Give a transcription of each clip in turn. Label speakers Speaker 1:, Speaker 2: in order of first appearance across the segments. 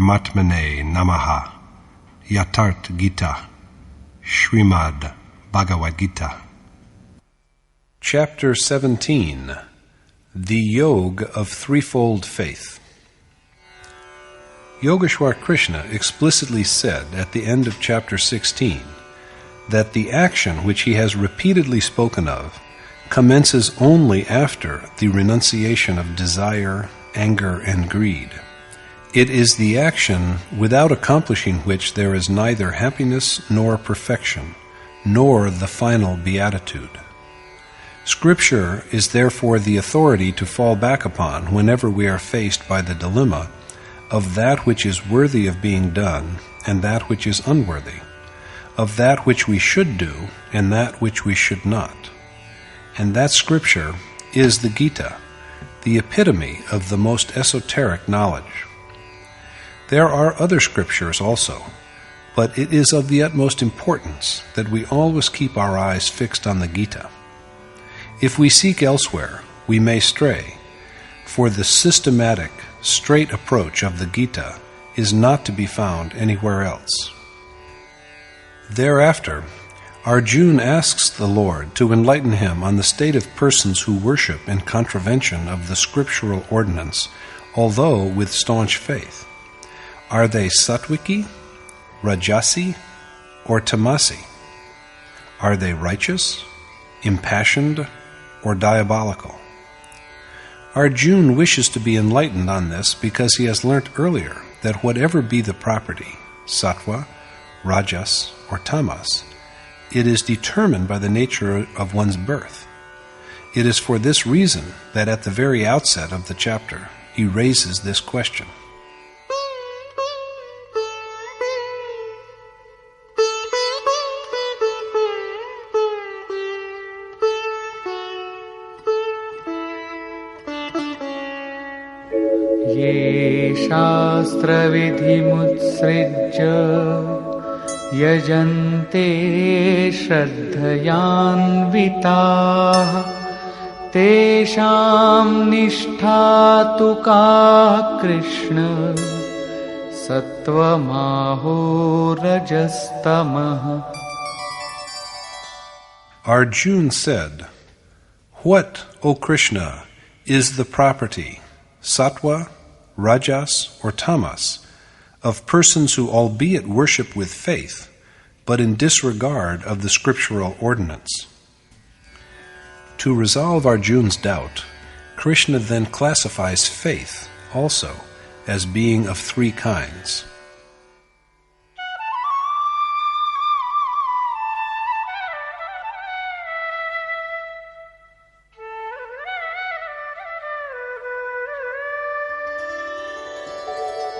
Speaker 1: Paramatmane Namaha. Yatharth Gita. Srimad Bhagavad Gita.
Speaker 2: Chapter 17. The Yoga of Threefold Faith. Yogeshwar Krishna explicitly said at the end of chapter 16 that the action which he has repeatedly spoken of commences only after the renunciation of desire, anger, and greed. It is the action without accomplishing which there is neither happiness nor perfection, nor the final beatitude. Scripture is therefore the authority to fall back upon whenever we are faced by the dilemma of that which is worthy of being done and that which is unworthy, of that which we should do and that which we should not. And that Scripture is the Gita, the epitome of the most esoteric knowledge. There are other scriptures also, but it is of the utmost importance that we always keep our eyes fixed on the Gita. If we seek elsewhere, we may stray, for the systematic, straight approach of the Gita is not to be found anywhere else. Thereafter, Arjuna asks the Lord to enlighten him on the state of persons who worship in contravention of the scriptural ordinance, although with staunch faith. Are they Sattviki, Rajasi, or Tamasi? Are they righteous, impassioned, or diabolical? Arjuna wishes to be enlightened on this because he has learnt earlier that whatever be the property, sattva, rajas, or tamas, it is determined by the nature of one's birth. It is for this reason that at the very outset of the chapter he raises this question.
Speaker 3: ये शास्त्रविधिमुत्सृज्य यजन्ते श्रद्धयान्विताः तेषां निष्ठा तु का Krishna सत्त्वमाहो रजस्तमः.
Speaker 2: Arjuna said, "What, O Krishna, is the property, sattva, rajas, or tamas, of persons who albeit worship with faith, but in disregard of the scriptural ordinance?" To resolve Arjuna's doubt, Krishna then classifies faith also as being of three kinds.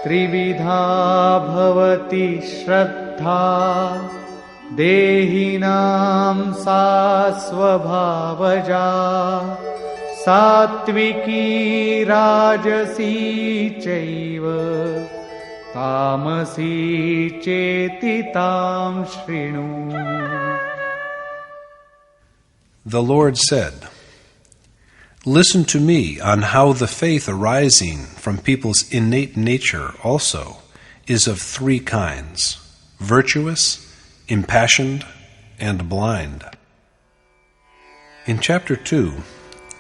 Speaker 3: त्रिविधा भवति श्रद्धा देहिनां सा स्वभावजा सात्विकी राजसी चैव तामसी चेति तां शृणु.
Speaker 2: The Lord said, "Listen to me on how the faith arising from people's innate nature also is of three kinds: virtuous, impassioned, and blind." In chapter 2,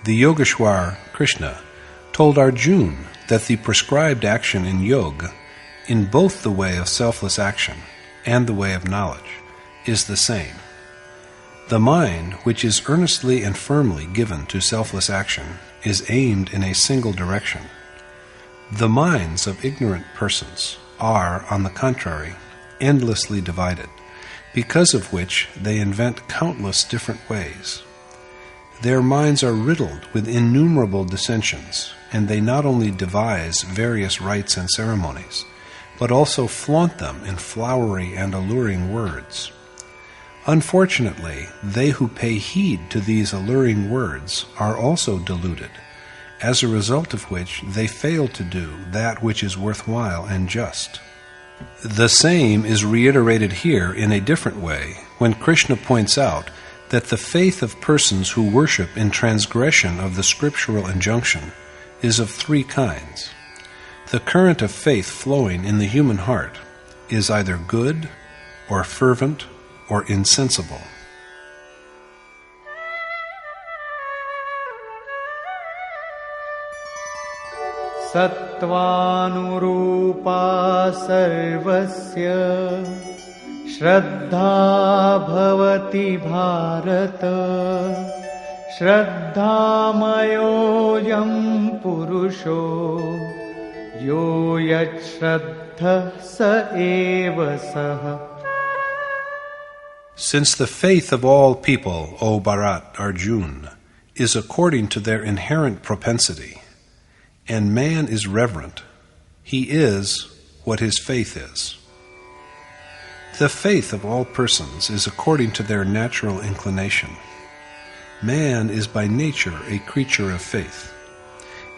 Speaker 2: the Yogeshwar Krishna told Arjuna that the prescribed action in yoga, in both the way of selfless action and the way of knowledge, is the same. The mind, which is earnestly and firmly given to selfless action, is aimed in a single direction. The minds of ignorant persons are, on the contrary, endlessly divided, because of which they invent countless different ways. Their minds are riddled with innumerable dissensions, and they not only devise various rites and ceremonies, but also flaunt them in flowery and alluring words. Unfortunately, they who pay heed to these alluring words are also deluded, as a result of which they fail to do that which is worthwhile and just. The same is reiterated here in a different way when Krishna points out that the faith of persons who worship in transgression of the scriptural injunction is of three kinds. The current of faith flowing in the human heart is either good or fervent or insensible.
Speaker 3: सत्त्वानुरूपा सर्वस्य श्रद्धा भवति भारत श्रद्धामयोऽयं पुरुषो यो यच्छ्रद्धः स एव सः.
Speaker 2: Since the faith of all people, O Bharat Arjuna, is according to their inherent propensity, and man is reverent, he is what his faith is. The faith of all persons is according to their natural inclination. Man is by nature a creature of faith.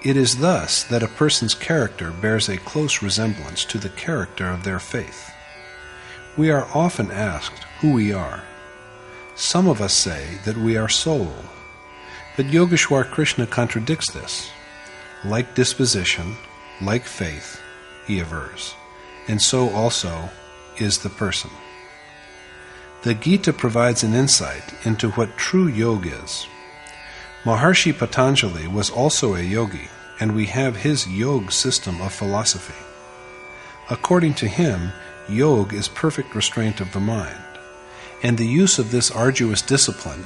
Speaker 2: It is thus that a person's character bears a close resemblance to the character of their faith. We are often asked who we are. Some of us say that we are soul, but Yogeshwar Krishna contradicts this. Like disposition, like faith, he avers, and so also is the person. The Gita provides an insight into what true yoga is. Maharshi Patanjali was also a yogi, and we have his yoga system of philosophy. According to him, yoga is perfect restraint of the mind, and the use of this arduous discipline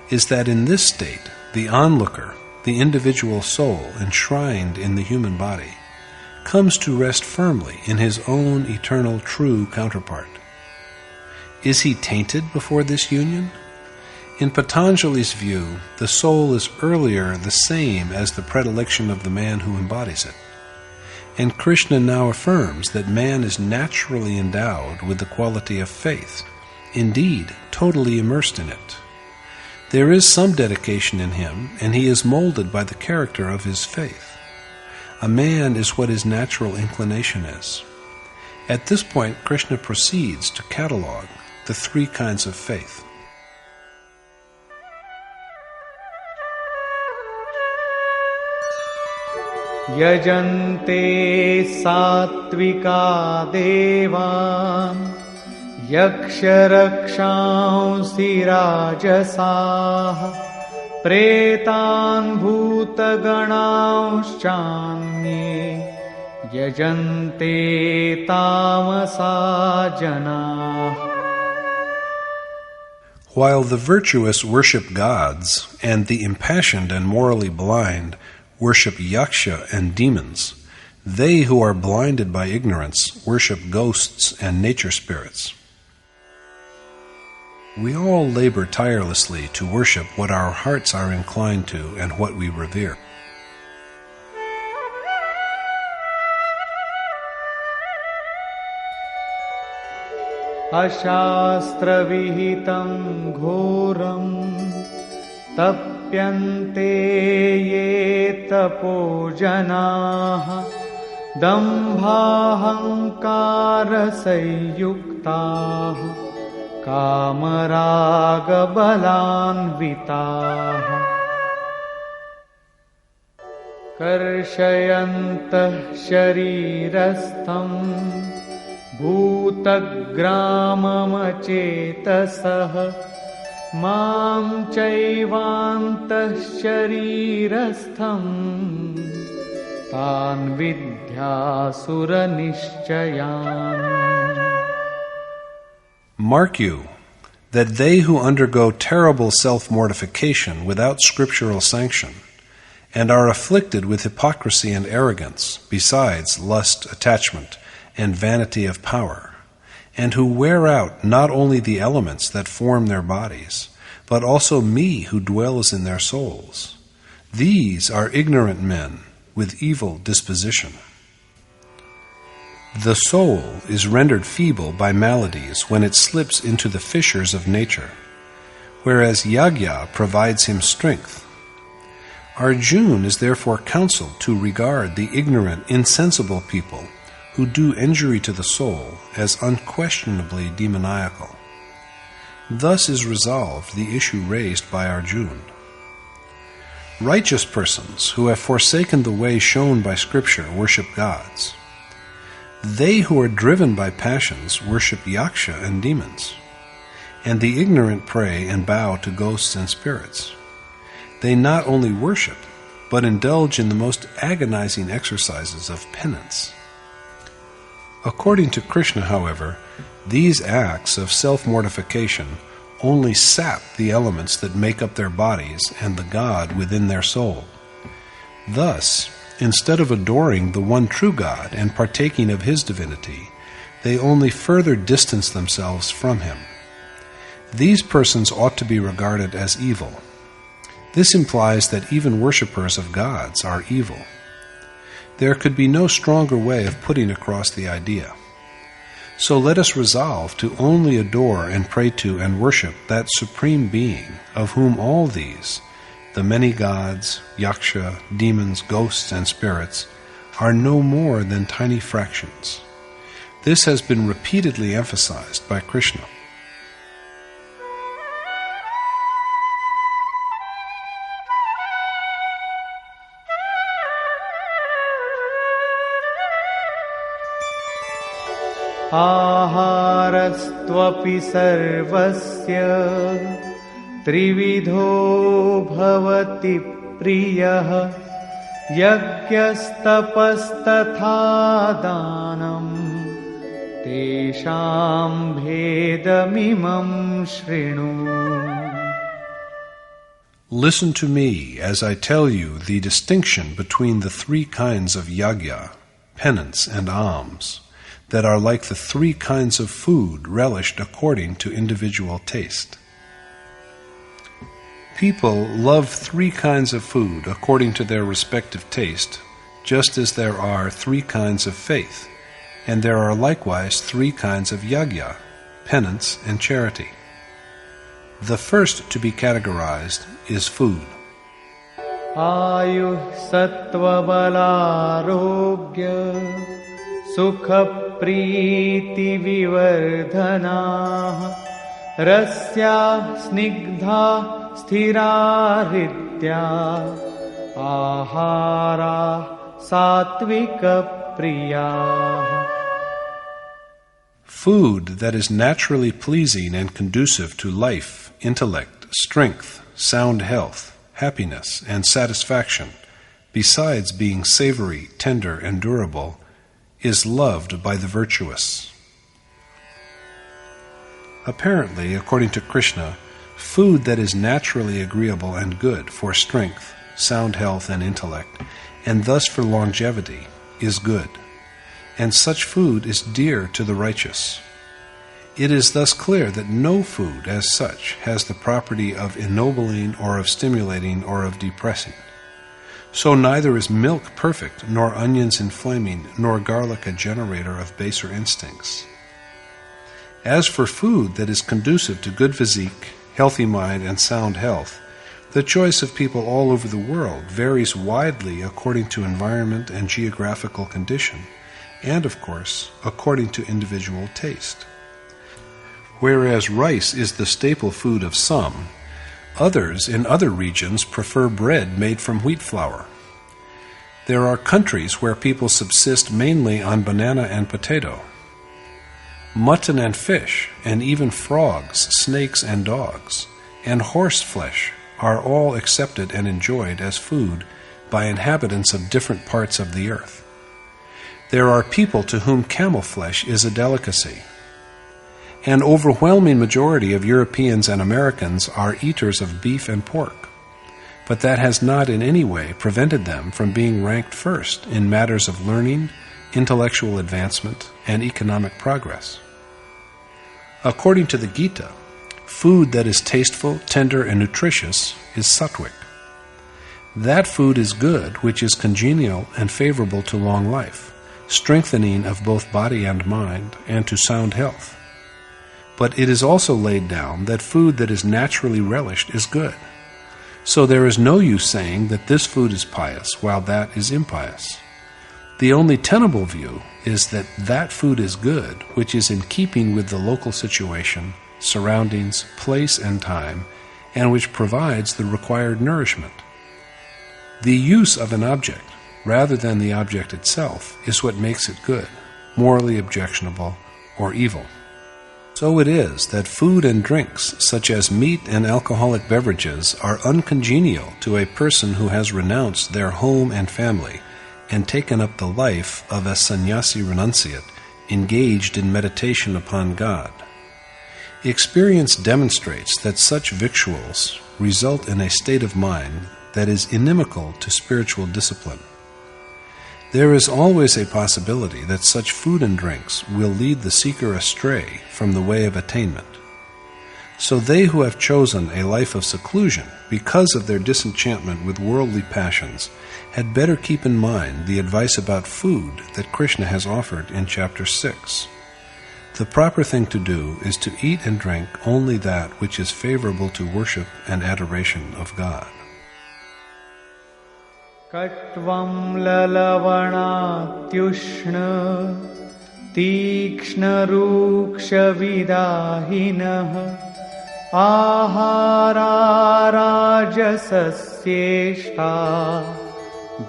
Speaker 2: is that in this state, the onlooker, the individual soul enshrined in the human body, comes to rest firmly in his own eternal true counterpart. Is he tainted before this union? In Patanjali's view, the soul is earlier the same as the predilection of the man who embodies it. And Krishna now affirms that man is naturally endowed with the quality of faith, indeed, totally immersed in it. There is some dedication in him, and he is molded by the character of his faith. A man is what his natural inclination is. At this point, Krishna proceeds to catalogue the three kinds of faith.
Speaker 3: यजन्ते सात्विका देवान् यक्षरक्षांसि राजसाः प्रेतान् भूतगणांश्चान्ये यजन्ते तामसा जनाः.
Speaker 2: While the virtuous worship gods, and the impassioned and morally blind worship yaksha and demons, they who are blinded by ignorance worship ghosts and nature spirits. We all labor tirelessly to worship what our hearts are inclined to and what we revere.
Speaker 3: अशास्त्रविहितं घोरं तप्यन्ते ये तपो जनाः दम्भाहङ्कारसंयुक्ताः कामरागबलान्विताः कर्षयन्तः शरीरस्थं भूतग्राममचेतसः मां चैवान्तः शरीरस्थं तान् विद्यासुरनिश्चयान्.
Speaker 2: Mark you that they who undergo terrible self-mortification without scriptural sanction, and are afflicted with hypocrisy and arrogance, besides lust, attachment, and vanity of power, and who wear out not only the elements that form their bodies, but also me who dwells in their souls. These are ignorant men with evil disposition. The soul is rendered feeble by maladies when it slips into the fissures of nature, whereas Yagya provides him strength. Arjuna is therefore counseled to regard the ignorant, insensible people who do injury to the soul as unquestionably demoniacal. Thus is resolved the issue raised by Arjuna. Righteous persons who have forsaken the way shown by Scripture worship gods. They who are driven by passions worship yaksha and demons. And the ignorant pray and bow to ghosts and spirits. They not only worship, but indulge in the most agonizing exercises of penance. According to Krishna, however, these acts of self-mortification only sap the elements that make up their bodies and the God within their soul. Thus, instead of adoring the one true God and partaking of His divinity, they only further distance themselves from Him. These persons ought to be regarded as evil. This implies that even worshippers of gods are evil. There could be no stronger way of putting across the idea. So let us resolve to only adore and pray to and worship that Supreme Being of whom all these, the many gods, yaksha, demons, ghosts, and spirits, are no more than tiny fractions. This has been repeatedly emphasized by Krishna.
Speaker 3: आहारस्त्वपि सर्वस्य त्रिविधो भवति प्रियः यज्ञस्तपस्तथा दानं तेषां भेदमिमं शृणु.
Speaker 2: Listen to me as I tell you the distinction between the three kinds of yajna, penance, and alms, that are like the three kinds of food relished according to individual taste. People love three kinds of food according to their respective taste, just as there are three kinds of faith, and there are likewise three kinds of yajna, penance, and charity. The first to be categorized is food.
Speaker 3: Ayuh sattva balarogya sukha priti vivardhana rasya snigdha sthiraritya ahara satvika priya.
Speaker 2: Food that is naturally pleasing and conducive to life, intellect, strength, sound health, happiness, and satisfaction, besides being savory, tender, and durable, is loved by the virtuous. Apparently, according to Krishna, food that is naturally agreeable and good for strength, sound health, and intellect, and thus for longevity, is good, and such food is dear to the righteous. It is thus clear that no food as such has the property of ennobling or of stimulating or of depressing. So neither is milk perfect, nor onions inflaming, nor garlic a generator of baser instincts. As for food that is conducive to good physique, healthy mind, and sound health, the choice of people all over the world varies widely according to environment and geographical condition, and, of course, according to individual taste. Whereas rice is the staple food of some, others in other regions prefer bread made from wheat flour. There are countries where people subsist mainly on banana and potato. Mutton and fish, and even frogs, snakes and dogs, and horse flesh are all accepted and enjoyed as food by inhabitants of different parts of the earth. There are people to whom camel flesh is a delicacy. An overwhelming majority of Europeans and Americans are eaters of beef and pork, but that has not in any way prevented them from being ranked first in matters of learning, intellectual advancement, and economic progress. According to the Gita, food that is tasteful, tender, and nutritious is sattvic. That food is good which is congenial and favorable to long life, strengthening of both body and mind, and to sound health. But it is also laid down that food that is naturally relished is good. So there is no use saying that this food is pious while that is impious. The only tenable view is that that food is good which is in keeping with the local situation, surroundings, place, and time, and which provides the required nourishment. The use of an object, rather than the object itself, is what makes it good, morally objectionable, or evil. So it is that food and drinks, such as meat and alcoholic beverages, are uncongenial to a person who has renounced their home and family and taken up the life of a sannyasi renunciate, engaged in meditation upon God. Experience demonstrates that such victuals result in a state of mind that is inimical to spiritual discipline. There is always a possibility that such food and drinks will lead the seeker astray from the way of attainment. So they who have chosen a life of seclusion because of their disenchantment with worldly passions had better keep in mind the advice about food that Krishna has offered in Chapter 6. The proper thing to do is to eat and drink only that which is favorable to worship and adoration of God.
Speaker 3: Katvam lalavanātyushna tīkṣna rūkṣa vidāhinah āhārā rājasasyeshtā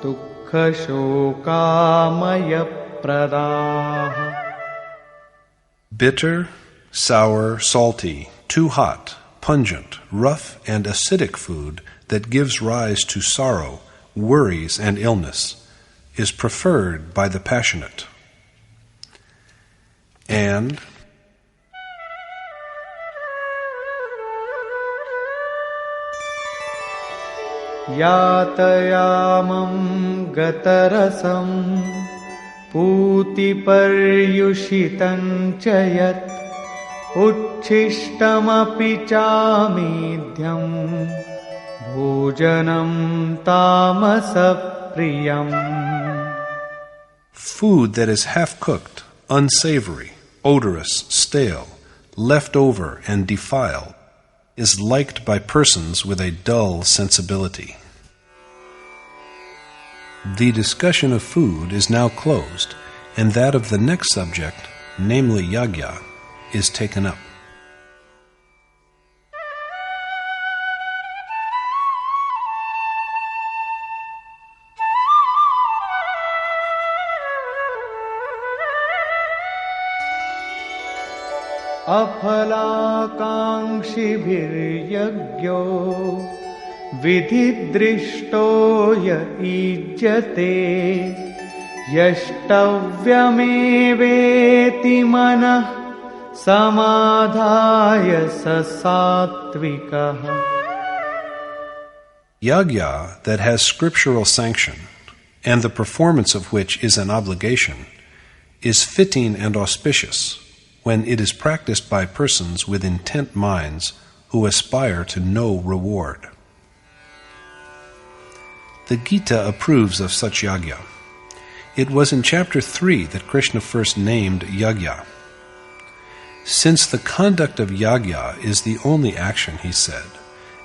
Speaker 3: dukkha shokamaya pradah.
Speaker 2: Bitter, sour, salty, too hot, pungent, rough, and acidic food that gives rise to sorrow, worries, and illness is preferred by the passionate. And
Speaker 3: Yātayāmam gatarasam pūtiparyushitam chayat uchchishtam chamidhyam bhojanam tamasapriyam.
Speaker 2: Food that is half-cooked, unsavory, odorous, stale, left over, and defiled is liked by persons with a dull sensibility. The discussion of food is now closed, and that of the next subject, namely yagya, is taken up.
Speaker 3: Aphalākaṅśibhiryagyo vidhidrishto ya ijjate yashtavyameveti manah samadhāya sasātvikah.
Speaker 2: Yagya that has scriptural sanction, and the performance of which is an obligation, is fitting and auspicious when it is practiced by persons with intent minds who aspire to no reward. The Gita approves of such yagya. It was in Chapter 3 that Krishna first named yagya. Since the conduct of yagya is the only action, he said,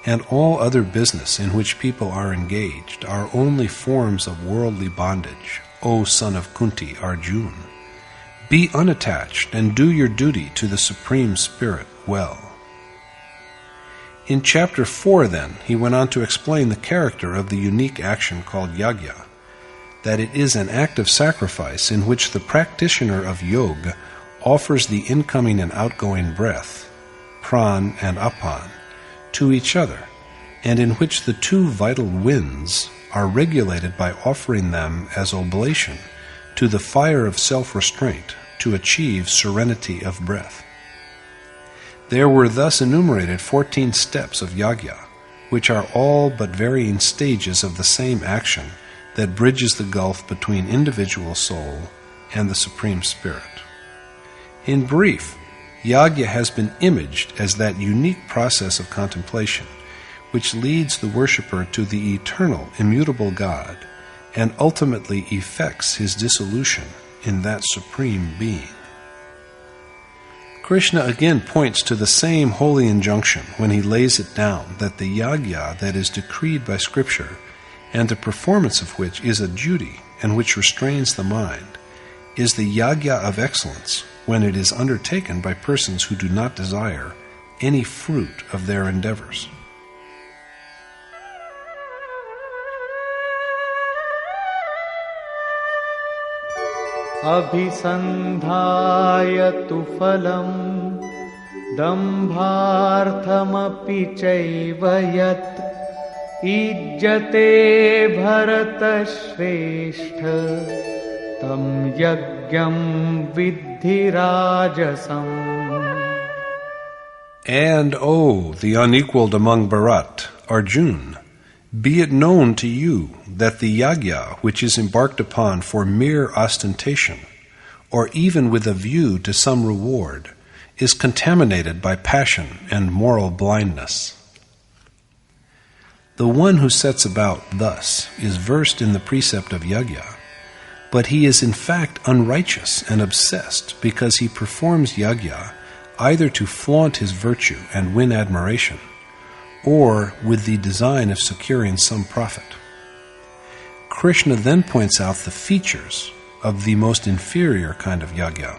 Speaker 2: and all other business in which people are engaged are only forms of worldly bondage, O son of Kunti, Arjuna, be unattached and do your duty to the Supreme Spirit well. In Chapter 4, then, he went on to explain the character of the unique action called yagya, that it is an act of sacrifice in which the practitioner of yoga offers the incoming and outgoing breath, pran and apan, to each other, and in which the two vital winds are regulated by offering them as oblation to the fire of self-restraint to achieve serenity of breath. There were thus enumerated 14 steps of yagya, which are all but varying stages of the same action that bridges the gulf between individual soul and the Supreme Spirit. In brief, yagya has been imaged as that unique process of contemplation which leads the worshipper to the eternal, immutable God and ultimately effects his dissolution in that Supreme Being. Krishna again points to the same holy injunction when he lays it down that the yagya that is decreed by Scripture, and the performance of which is a duty and which restrains the mind, is the yagya of excellence when it is undertaken by persons who do not desire any fruit of their endeavors.
Speaker 3: अभिसन्धाय तु फलम् दम्भार्थमपि चैव यत् ईज्जते भरतश्रेष्ठ तं यज्ञं विद्धि राजसम्.
Speaker 2: And, O the unequaled among Bharat, Arjun, be it known to you that the yagya which is embarked upon for mere ostentation, or even with a view to some reward, is contaminated by passion and moral blindness. The one who sets about thus is versed in the precept of yagya, but he is in fact unrighteous and obsessed because he performs yagya either to flaunt his virtue and win admiration, or with the design of securing some profit. Krishna then points out the features of the most inferior kind of yagya.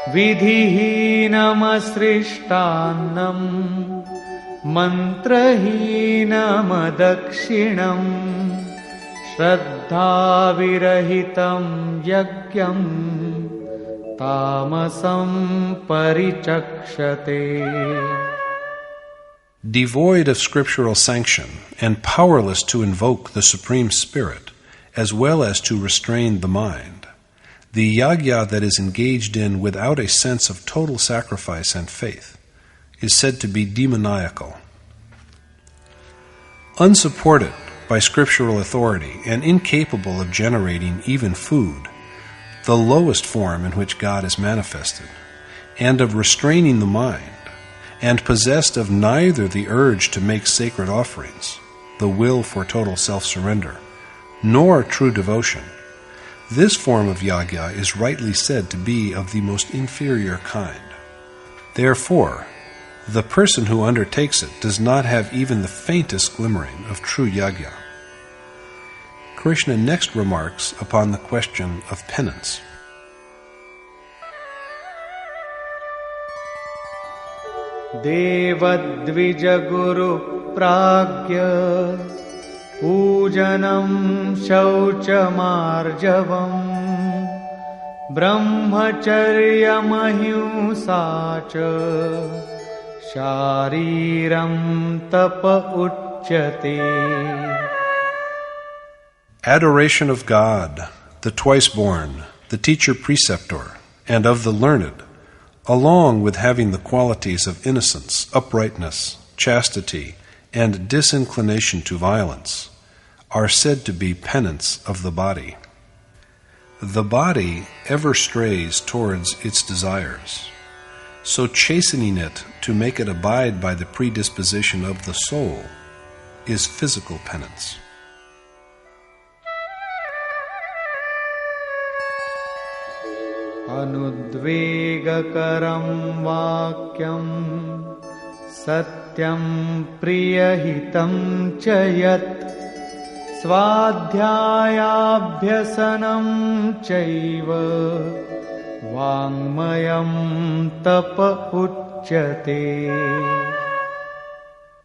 Speaker 3: Vidhihinamsrishtannam mantrahinamadakshinam Shraddhavirahitam yagyam tamasam parichakshate.
Speaker 2: Devoid of scriptural sanction and powerless to invoke the Supreme Spirit, as well as to restrain the mind, the yagya that is engaged in without a sense of total sacrifice and faith is said to be demoniacal. Unsupported by scriptural authority and incapable of generating even food, the lowest form in which God is manifested, and of restraining the mind, and possessed of neither the urge to make sacred offerings, the will for total self-surrender, nor true devotion, this form of yagya is rightly said to be of the most inferior kind. Therefore, the person who undertakes it does not have even the faintest glimmering of true yagya. Krishna next remarks upon the question of penance.
Speaker 3: Devadvija guru pragya pujanam shauchamarjavam brahmacharyam ahimsa cha shariram tapa uchyate.
Speaker 2: Adoration of God, the twice-born, the teacher-preceptor, and of the learned, along with having the qualities of innocence, uprightness, chastity, and disinclination to violence, are said to be penance of the body. The body ever strays towards its desires, so chastening it to make it abide by the predisposition of the soul is physical penance.
Speaker 3: Anudvegakaram vakyam satyam priyahitam chayat svadhyayabhyasanam chaiva vangmayam tapa uchyate.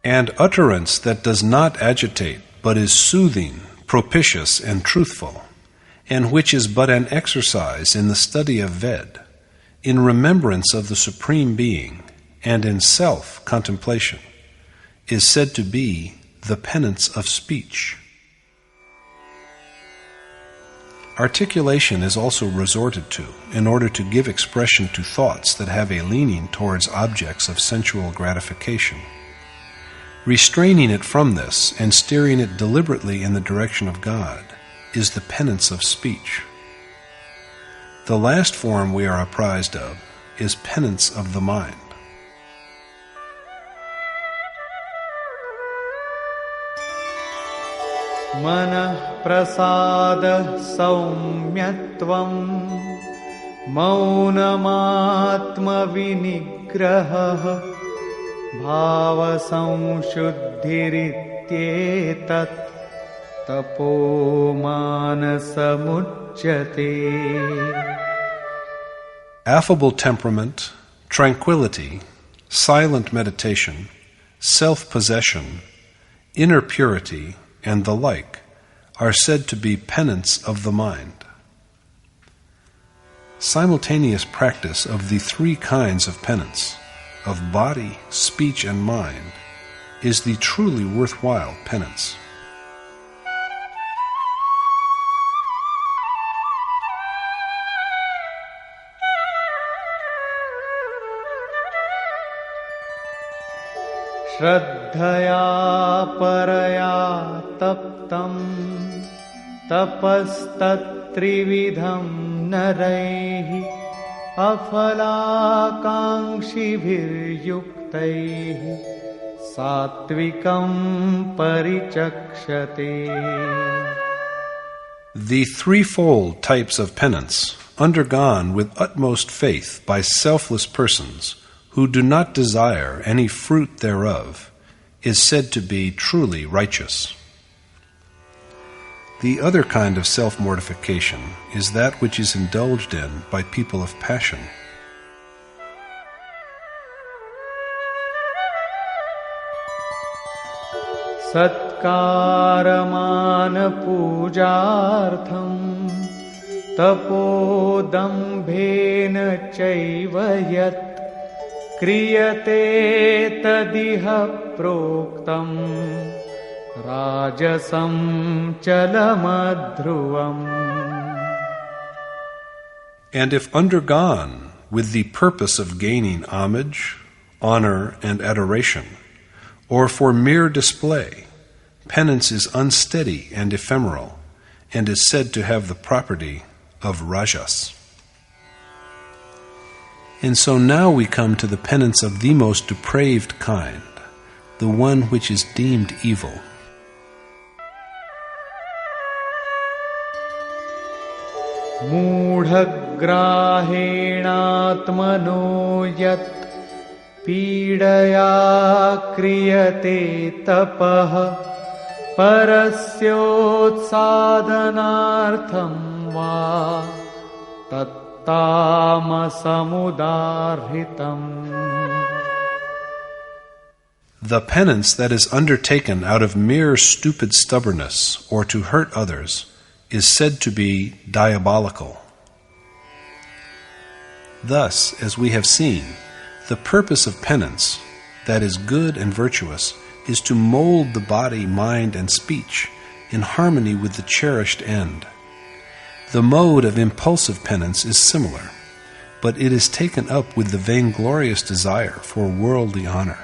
Speaker 2: And utterance that does not agitate, but is soothing, propitious, and truthful, and which is but an exercise in the study of Ved, in remembrance of the Supreme Being, and in self-contemplation, is said to be the penance of speech. Articulation is also resorted to in order to give expression to thoughts that have a leaning towards objects of sensual gratification. Restraining it from this and steering it deliberately in the direction of God is the penance of speech. The last form we are apprised of is penance of the mind.
Speaker 3: Manah prasada saumyatvam maunamatma vinigraha bhava samshuddhirityetat tapo manasamuchyate.
Speaker 2: Affable temperament, tranquility, silent meditation, self-possession, inner purity, and the like are said to be penance of the mind. Simultaneous practice of the three kinds of penance, of body, speech, and mind, is the truly worthwhile penance.
Speaker 3: श्रद्धया परया तप्तं तपस्तत्त्रिविधं नरैः अफलाकाङ्क्षिभिर्युक्तैः सात्विकं परिचक्षते.
Speaker 2: The threefold types of penance, undergone with utmost faith by selfless persons who do not desire any fruit thereof, is said to be truly righteous. The other kind of self-mortification is that which is indulged in by people of passion.
Speaker 3: सत्कारमानपूजार्थं तपोदम्भेन चैव यत् क्रियते तदिह प्रोक्तं राजसं चलमध्रुवम्.
Speaker 2: And if undergone with the purpose of gaining homage, honor, and adoration, or for mere display, penance is unsteady and ephemeral, and is said to have the property of rajas. And so now we come to the penance of the most depraved kind, the one which is deemed evil.
Speaker 3: मूढग्राहेणात्मनो यत् पीडया क्रियते तपः परस्योत्साधनार्थं वा तत्तामसमुदाहृतम्.
Speaker 2: The penance that is undertaken out of mere stupid stubbornness or to hurt others is said to be diabolical. Thus, as we have seen, the purpose of penance, that is good and virtuous, is to mold the body, mind, and speech in harmony with the cherished end. The mode of impulsive penance is similar, but it is taken up with the vainglorious desire for worldly honor.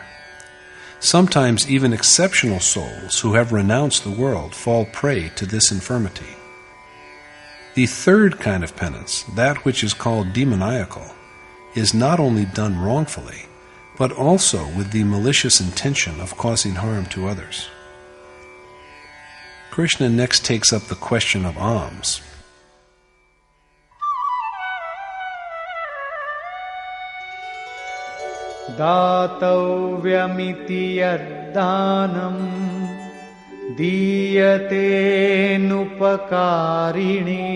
Speaker 2: Sometimes even exceptional souls who have renounced the world fall prey to this infirmity. The third kind of penance, that which is called demoniacal, is not only done wrongfully, but also with the malicious intention of causing harm to others. Krishna next takes up the question of alms.
Speaker 3: दातव्यमिति यद्दानं दीयतेऽनुपकारिणे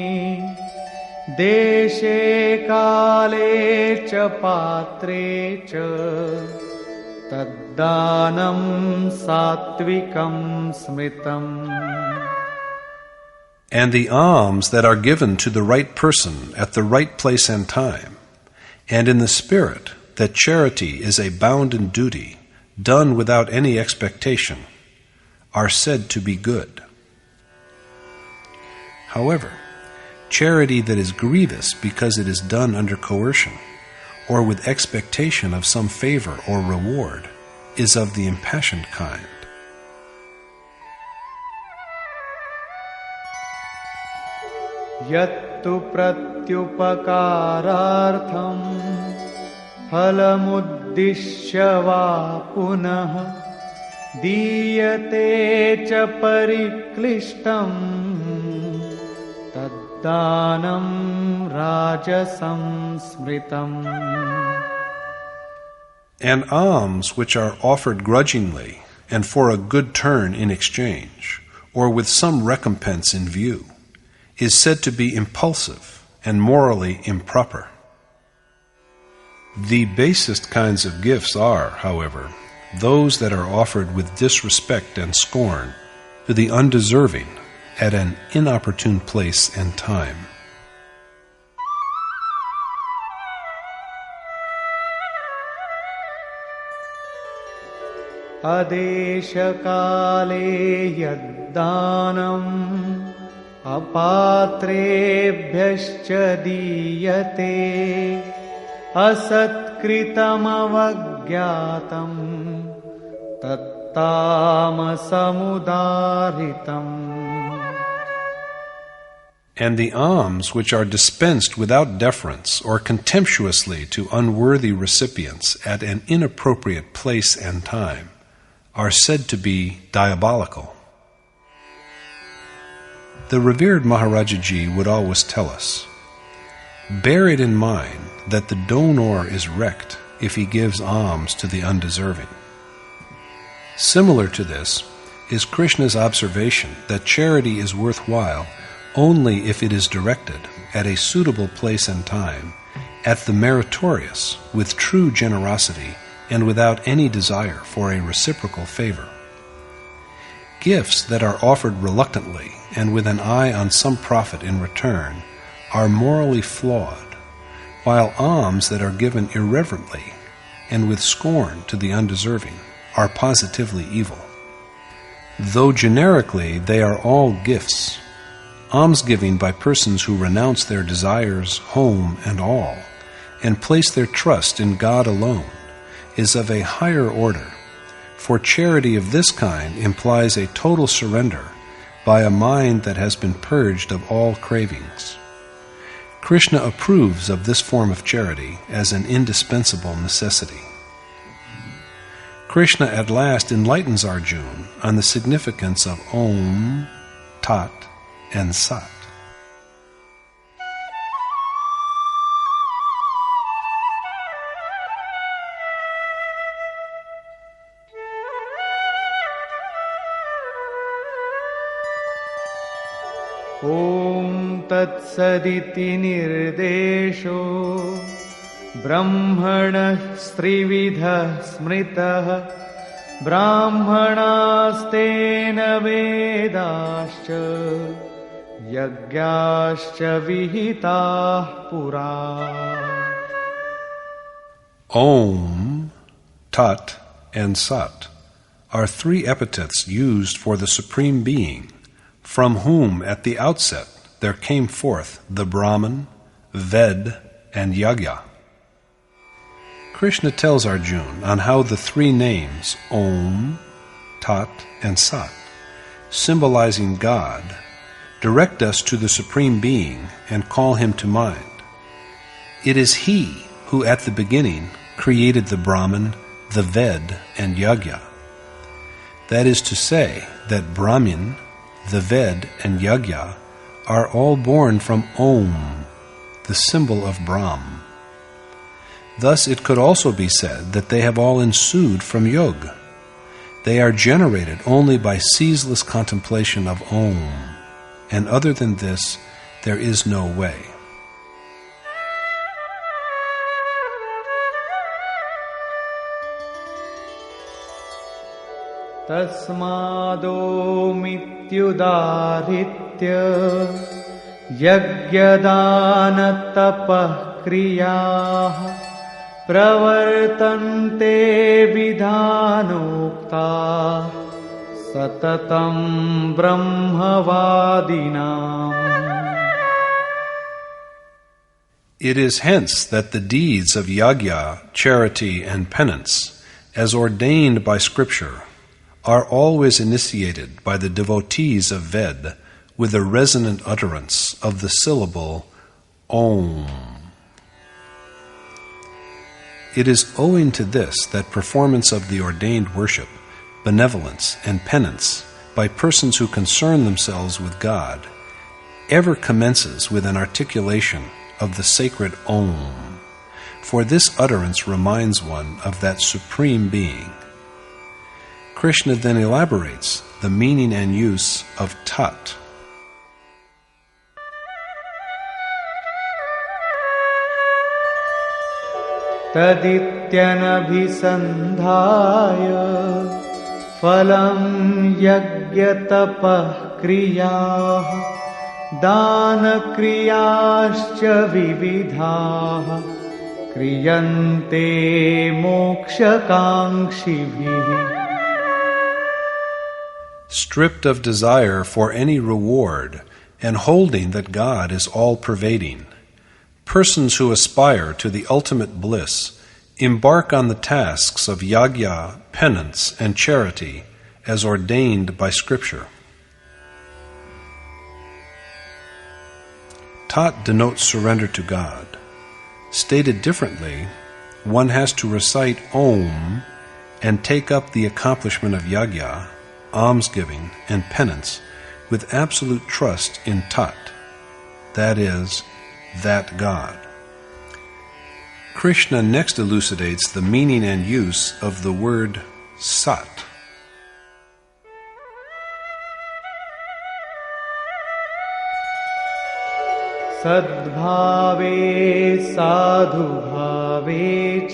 Speaker 3: देशे काले च पात्रे च तद्दानं सात्विकं स्मृतम्.
Speaker 2: And the alms that are given to the right person at the right place and time, and in the spirit that charity is a bounden duty, done without any expectation, are said to be good. However, charity that is grievous because it is done under coercion, or with expectation of some favor or reward, is of the impassioned kind.
Speaker 3: यत्तु प्रत्युपकारार्थं फलमुद्दिश्य वा पुनः दीयते च परिक्लिष्टं तद्दानं राजसं स्मृतम्.
Speaker 2: And alms which are offered grudgingly and for a good turn in exchange, or with some recompense in view, is said to be impulsive and morally improper. The basest kinds of gifts are, however, those that are offered with disrespect and scorn to the undeserving at an inopportune place and time.
Speaker 3: Adeshakale yaddanam apatrebhyascha diyate asat-kritam avagyatam tattamasamudaritam.
Speaker 2: And the alms which are dispensed without deference or contemptuously to unworthy recipients at an inappropriate place and time are said to be diabolical. The revered Maharajaji would always tell us, bear it in mind that the donor is wrecked if he gives alms to the undeserving. Similar to this is Krishna's observation that charity is worthwhile only if it is directed at a suitable place and time, at the meritorious, with true generosity, and without any desire for a reciprocal favor. Gifts that are offered reluctantly and with an eye on some profit in return are morally flawed, while alms that are given irreverently and with scorn to the undeserving are positively evil. Though generically they are all gifts, almsgiving by persons who renounce their desires, home, and all, and place their trust in God alone, is of a higher order, for charity of this kind implies a total surrender by a mind that has been purged of all cravings. Krishna approves of this form of charity as an indispensable necessity. Krishna at last enlightens Arjuna on the significance of Om, Tat, and Sat.
Speaker 3: Om Tat Saditi Nirdesho Brahmana Strividha Smritah Brahmanastena Vedascha Yagyascha Vihitah Pura.
Speaker 2: Om, Tat, and Sat are three epithets used for the Supreme Being, from whom at the outset there came forth the Brahman, Ved, and Yagya. Krishna tells Arjuna on how the three names, Om, Tat, and Sat, symbolizing God, direct us to the Supreme Being and call Him to mind. It is He who at the beginning created the Brahman, the Ved, and Yagya. That is to say that Brahmin, the Ved, and Yagya are all born from Om, the symbol of Brahm. Thus it could also be said that they have all ensued from Yoga. They are generated only by ceaseless contemplation of Om, and other than this, there is no way.
Speaker 3: Tasmado mityudaritya yagyadana tapah kriyah pravartante vidhanokta satatam brahmavadinam.
Speaker 2: It is hence that the deeds of yagya, charity, and penance, as ordained by Scripture, are always initiated by the devotees of Ved with the resonant utterance of the syllable Om. It is owing to this that performance of the ordained worship, benevolence, and penance by persons who concern themselves with God ever commences with an articulation of the sacred Om, for this utterance reminds one of that Supreme Being. Krishna then elaborates the meaning and use of Tat.
Speaker 3: तदित्यनभिसन्धाय फलं यज्ञतपः क्रियाः दानक्रियाश्च विविधाः क्रियन्ते मोक्षकाङ्क्षिभिः.
Speaker 2: Stripped of desire for any reward and holding that God is all-pervading, persons who aspire to the ultimate bliss embark on the tasks of yagya, penance, and charity as ordained by Scripture. Tat denotes surrender to God. Stated differently, one has to recite Om and take up the accomplishment of yagya, almsgiving, and penance with absolute trust in Tat, that is, that God. Krishna next elucidates the meaning and use of the word Sat.
Speaker 3: सद्भावे साधुभावे च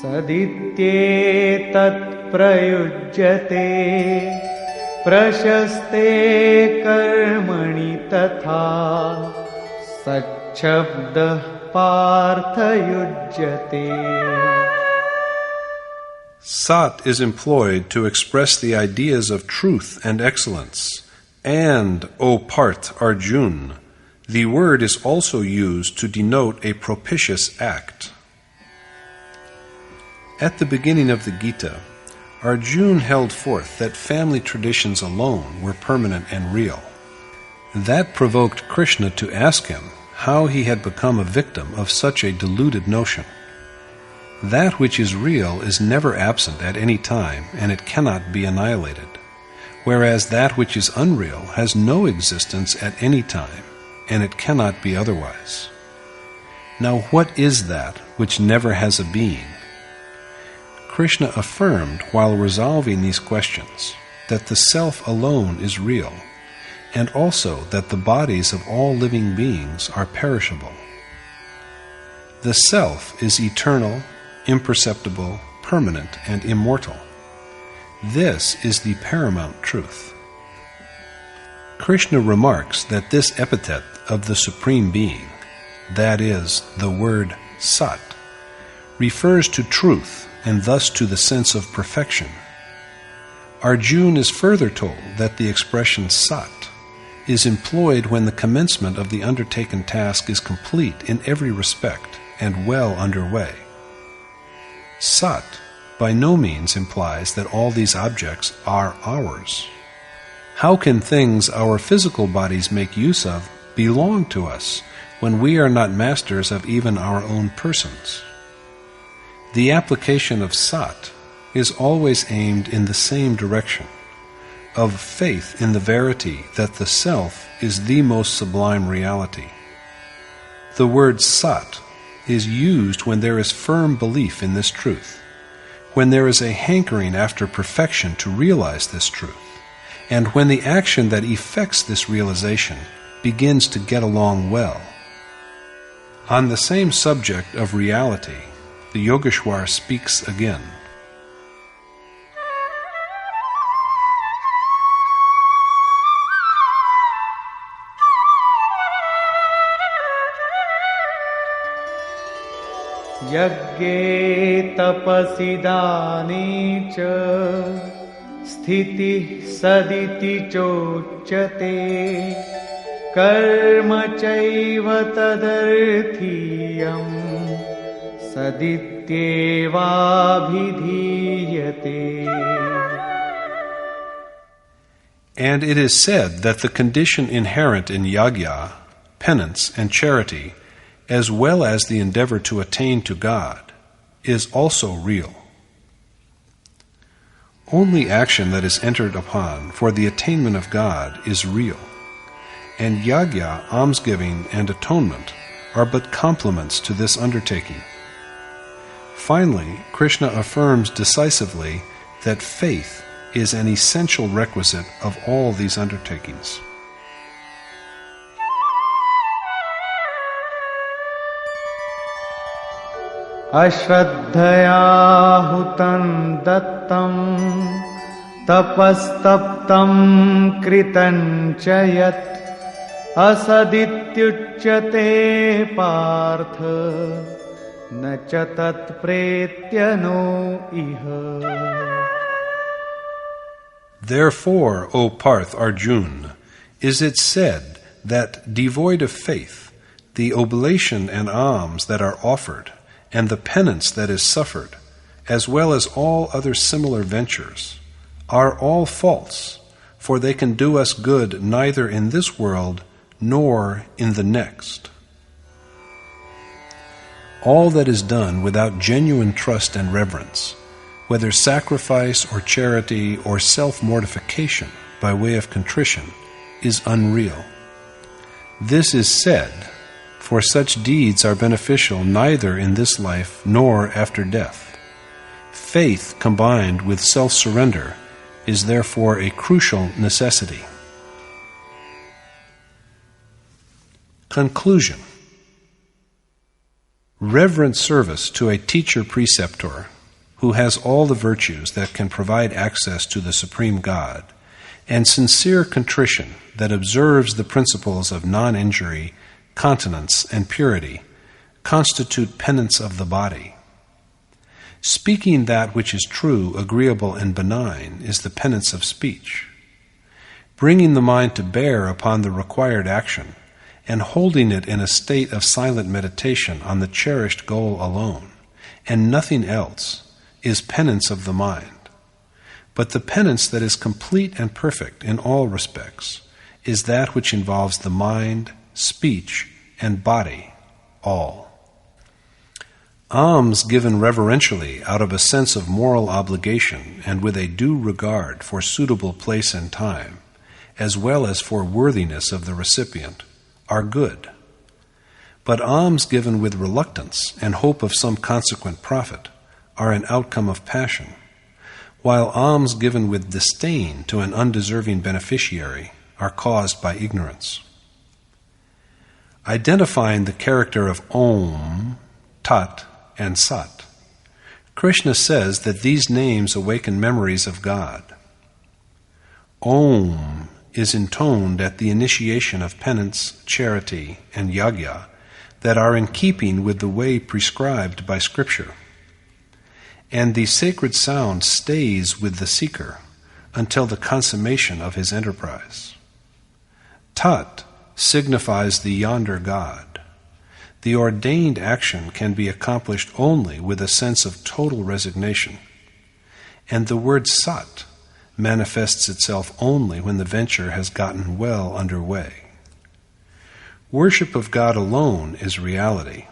Speaker 3: सदित्येतत् प्रयुज्यते प्रशस्ते कर्मणि तथा सच्छब्दः पार्थयुज्यते.
Speaker 2: Sat is employed to express the ideas of truth and excellence. And, O Parth Arjun, the word is also used to denote a propitious act. At the beginning of the Gita, Arjun held forth that family traditions alone were permanent and real. That provoked Krishna to ask him how he had become a victim of such a deluded notion. That which is real is never absent at any time, and it cannot be annihilated, whereas that which is unreal has no existence at any time, and it cannot be otherwise. Now what is that which never has a being? Krishna affirmed while resolving these questions that the self alone is real, and also that the bodies of all living beings are perishable. The self is eternal, imperceptible, permanent, and immortal. This is the paramount truth. Krishna remarks that this epithet of the Supreme Being, that is, the word Sat, refers to truth and thus to the sense of perfection. Arjun is further told that the expression Sat is employed when the commencement of the undertaken task is complete in every respect and well underway. Sat by no means implies that all these objects are ours. How can things our physical bodies make use of belong to us when we are not masters of even our own persons? The application of Sat is always aimed in the same direction, of faith in the verity that the self is the most sublime reality. The word Sat is used when there is firm belief in this truth, when there is a hankering after perfection to realize this truth, and when the action that effects this realization begins to get along well. On the same subject of reality, the Yogeshwar speaks again.
Speaker 3: यज्ञे तपसि दाने च स्थितिः सदिति चोच्यते कर्म चैव तदर्थीयम् सदित्येवाभिधीयते.
Speaker 2: And it is said that the condition inherent in yagya, penance, and charity, as well as the endeavor to attain to God, is also real. Only action that is entered upon for the attainment of God is real, and yagya, almsgiving, and atonement are but complements to this undertaking. Finally, Krishna affirms decisively that faith is an essential requisite of all these undertakings.
Speaker 3: अश्रद्धया हुतं दत्तं तपस्तप्तं कृतं च यत् असदित्युच्यते पार्थ न च तत्प्रेत्य no इह.
Speaker 2: Therefore, O Parth Arjun, is it said that devoid of faith, the oblation and alms that are offered, and the penance that is suffered, as well as all other similar ventures, are all false, for they can do us good neither in this world nor in the next. All that is done without genuine trust and reverence, whether sacrifice or charity or self-mortification by way of contrition, is unreal. This is said, for such deeds are beneficial neither in this life nor after death. Faith combined with self-surrender is therefore a crucial necessity. Conclusion. Reverent service to a teacher-preceptor who has all the virtues that can provide access to the Supreme God, and sincere contrition that observes the principles of non-injury, continence, and purity, constitute penance of the body. Speaking that which is true, agreeable, and benign is the penance of speech. Bringing the mind to bear upon the required action, and holding it in a state of silent meditation on the cherished goal alone, and nothing else, is penance of the mind. But the penance that is complete and perfect in all respects is that which involves the mind, speech, and body, all. Alms given reverentially out of a sense of moral obligation and with a due regard for suitable place and time, as well as for worthiness of the recipient, are good. But alms given with reluctance and hope of some consequent profit are an outcome of passion, while alms given with disdain to an undeserving beneficiary are caused by ignorance. Identifying the character of Om, Tat, and Sat, Krishna says that these names awaken memories of God. Om is intoned at the initiation of penance, charity, and yajna that are in keeping with the way prescribed by Scripture. And the sacred sound stays with the seeker until the consummation of his enterprise. Tat signifies the yonder God. The ordained action can be accomplished only with a sense of total resignation. And the word Sat manifests itself only when the venture has gotten well underway. Worship of God alone is reality.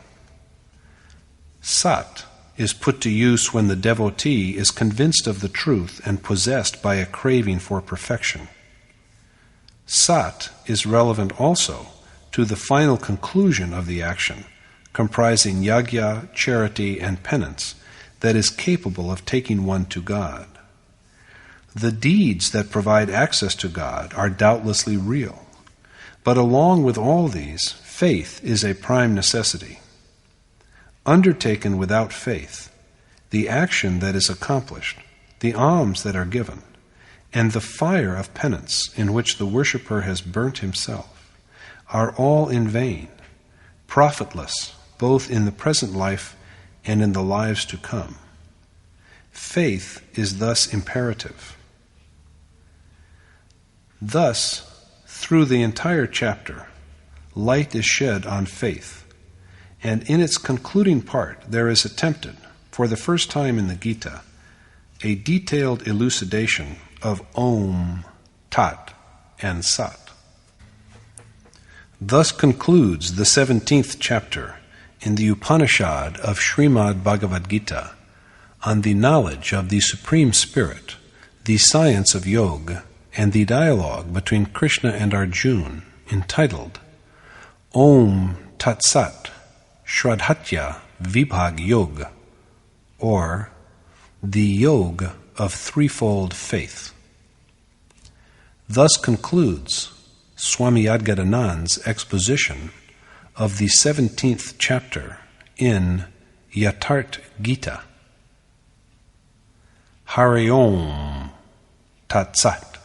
Speaker 2: Sat is put to use when the devotee is convinced of the truth and possessed by a craving for perfection. Sat is relevant also to the final conclusion of the action, comprising yajna, charity, and penance, that is capable of taking one to God. The deeds that provide access to God are doubtlessly real, but along with all these, faith is a prime necessity. Undertaken without faith, the action that is accomplished, the alms that are given, and the fire of penance in which the worshipper has burnt himself, are all in vain, profitless both in the present life and in the lives to come. Faith is thus imperative. Thus, through the entire chapter, light is shed on faith, and in its concluding part there is attempted, for the first time in the Gita, a detailed elucidation of Om, Tat, and Sat. Thus concludes the 17th chapter in the Upanishad of Srimad Bhagavad Gita on the knowledge of the Supreme Spirit, the science of Yoga, and the dialogue between Krishna and Arjuna, entitled Om Tat Sat Shraddhatya Vibhag Yoga, or the Yoga of Threefold Faith. Thus concludes Swami Adgadanand's exposition of the 17th chapter in Yatharth Gita. Hari Om Tat Sat.